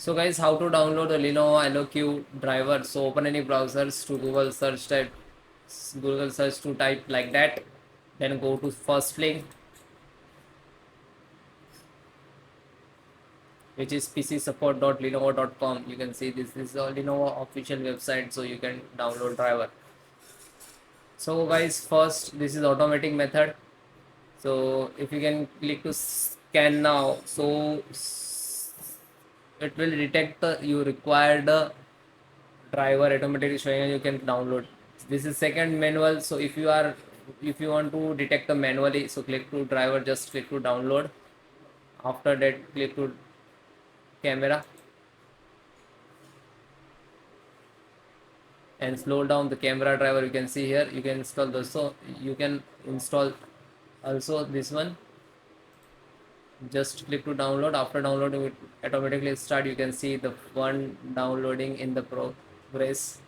So guys, how to download the Lenovo LOQ driver? So open any browsers to Google search to type like that. Then go to first link, which is pcsupport.lenovo.com. You can see this is a Lenovo official website, so you can download driver. So guys, first this is automatic method. So if you can click to scan now, so it will detect you required driver automatically showing and you can download. This is second manual. So if you want to detect the manually, so click to driver, just click to download. After that, click to camera and slow down the camera driver. You can see here you can install this, so you can install also this one. Just click to download. After downloading, it automatically start. You can see the one downloading in the progress.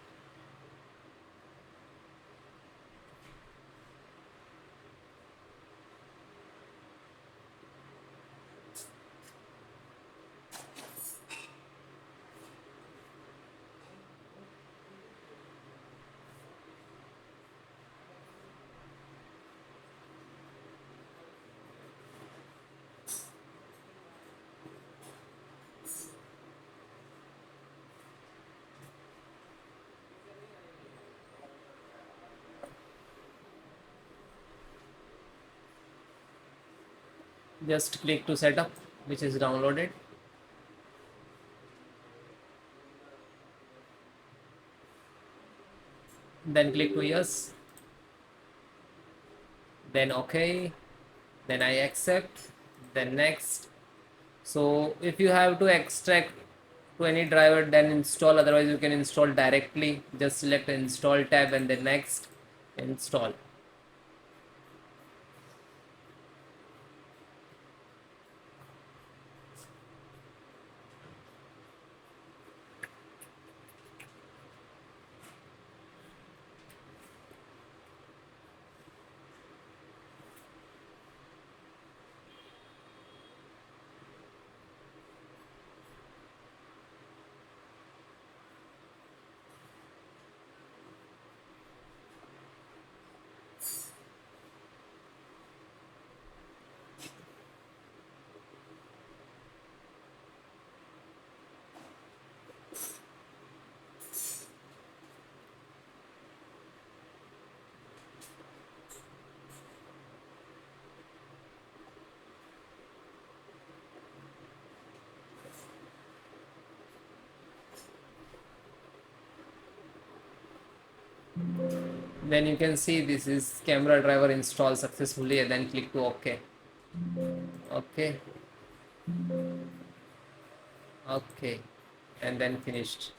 Just click to setup, which is downloaded. Then click to yes, then okay, then I accept, then next. So if you have to extract to any driver, then install, otherwise you can install directly. Just select the install tab and then next, install. Then you can see this is camera driver installed successfully, and then click to OK. Okay, okay, and then finished.